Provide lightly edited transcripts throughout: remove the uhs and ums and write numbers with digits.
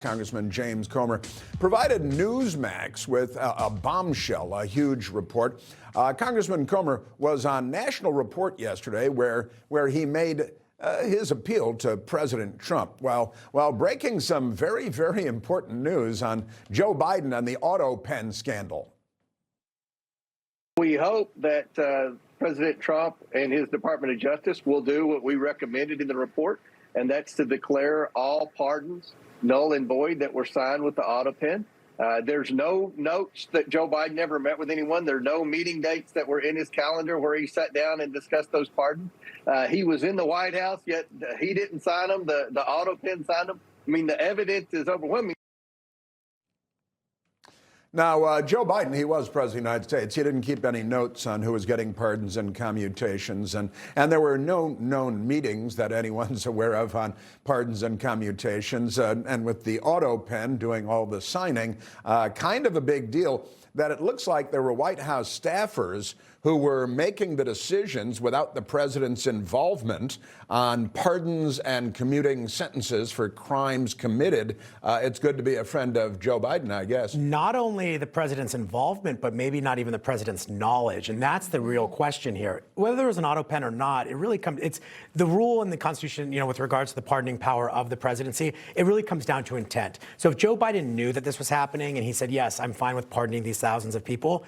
Congressman James Comer provided Newsmax with a bombshell, a huge report. Congressman Comer was on National Report yesterday where he made his appeal to President Trump while breaking some very, very important news on Joe Biden and the Autopen scandal. We hope that President Trump and his Department of Justice will do what we recommended in the report, and that's to declare all pardons null and void that were signed with the Autopen. There's no notes that Joe Biden ever met with anyone. There are no meeting dates that were in his calendar where he sat down and discussed those pardons. He was in the White House, yet he didn't sign them. The Autopen signed them. I mean, the evidence is overwhelming. Now, Joe Biden, he was president of the United States. He didn't keep any notes on who was getting pardons and commutations, and there were no known meetings that anyone's aware of on pardons and commutations. And with the Autopen doing all the signing, kind of a big deal that it looks like there were White House staffers who were making the decisions without the president's involvement on pardons and commuting sentences for crimes committed. It's good to be a friend of Joe Biden, I guess. Not only the president's involvement, but maybe not even the president's knowledge. And that's the real question here. Whether there was an Autopen or not, it really comes, it's the rule in the Constitution, with regards to the pardoning power of the presidency, it really comes down to intent. So if Joe Biden knew that this was happening and he said, yes, I'm fine with pardoning these thousands of people,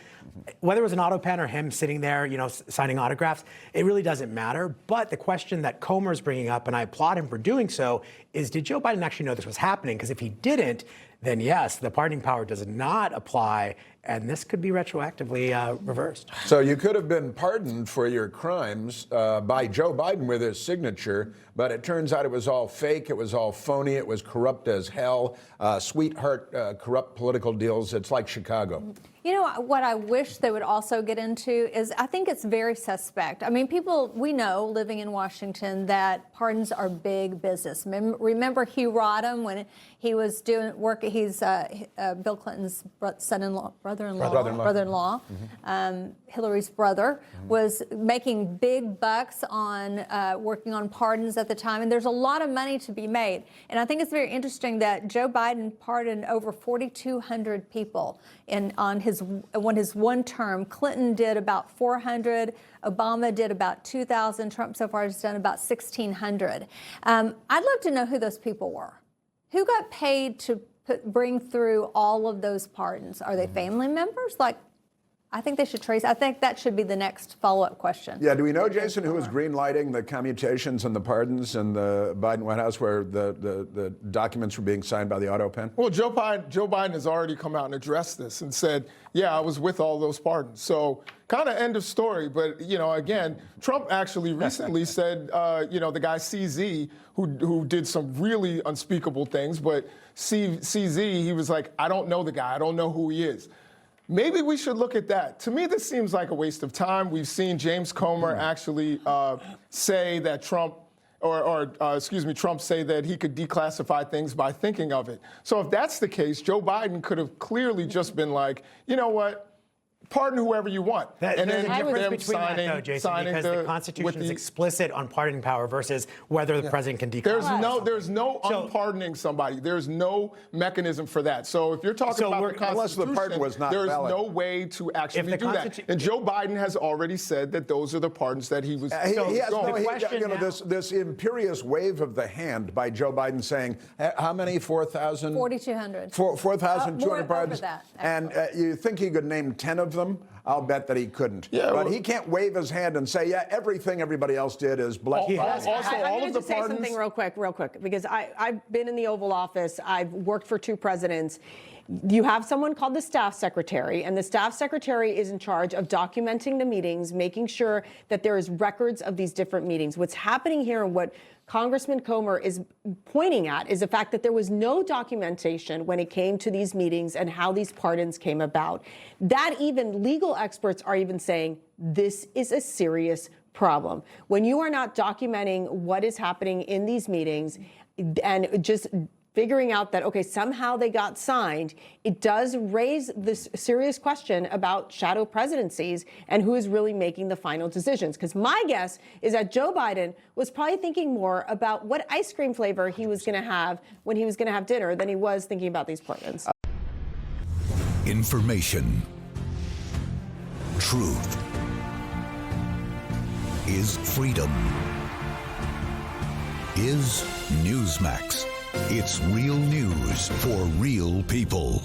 whether it was an Autopen or him sitting there, signing autographs, it really doesn't matter. But the question that Comer's bringing up, and I applaud him for doing so, is did Joe Biden actually know this was happening? Because if he didn't, then yes, the pardoning power does not apply, and this could be retroactively reversed. So you could have been pardoned for your crimes by Joe Biden with his signature, but it turns out it was all fake, it was all phony, it was corrupt as hell, sweetheart corrupt political deals. It's like Chicago. You know, what I wish they would also get into is I think it's very suspect. I mean, we know living in Washington that pardons are big business. Remember Hugh Rodham when he was doing work, he's Bill Clinton's brother-in-law, Hillary's brother, was making big bucks on working on pardons at the time. And there's a lot of money to be made. And I think it's very interesting that Joe Biden pardoned over 4,200 people on his one term. Clinton did about 400. Obama did about 2,000. Trump so far has done about 1,600. I'd love to know who those people were. Who got paid to bring through all of those pardons? Are they family members? I think they should trace. I think that should be the next follow-up question. Yeah, do we know, Jason, who was green-lighting the commutations and the pardons in the Biden White House where the documents were being signed by the Autopen? Well, Joe Biden has already come out and addressed this and said, yeah, I was with all those pardons. So kind of end of story. But, again, Trump actually recently said, the guy CZ, who did some really unspeakable things, but CZ, he was like, I don't know the guy. I don't know who he is. Maybe we should look at that. To me, this seems like a waste of time. We've seen James Comer actually say that Trump say that he could declassify things by thinking of it. So if that's the case, Joe Biden could have clearly just been like, you know what? Pardon whoever you want. And then the difference between that, though, Jason, because the Constitution is explicit on pardoning power versus whether the president can declassify. There's no unpardoning somebody. There's no mechanism for that. So if you're talking about the Constitution, unless the pardon was not there's valid. no way to actually do that. And Joe Biden has already said that those are the pardons that he was this imperious wave of the hand by Joe Biden saying, how many? 4,000? 4,200. 4,200 pardons. And you think he could name 10 of them? I'll bet that he couldn't. Yeah, but he can't wave his hand and say, yeah, everything everybody else did is black. I'm going to say something real quick, because I've been in the Oval Office. I've worked for 2 presidents. You have someone called the staff secretary, and the staff secretary is in charge of documenting the meetings, making sure that there is records of these different meetings. What's happening here and what Congressman Comer is pointing at is the fact that there was no documentation when it came to these meetings and how these pardons came about. That even legal experts are even saying this is a serious problem. When you are not documenting what is happening in these meetings and just figuring out that, okay, somehow they got signed, it does raise this serious question about shadow presidencies and who is really making the final decisions. Because my guess is that Joe Biden was probably thinking more about what ice cream flavor he was going to have when he was going to have dinner than he was thinking about these pardons. Information. Truth is freedom. Is Newsmax. It's real news for real people.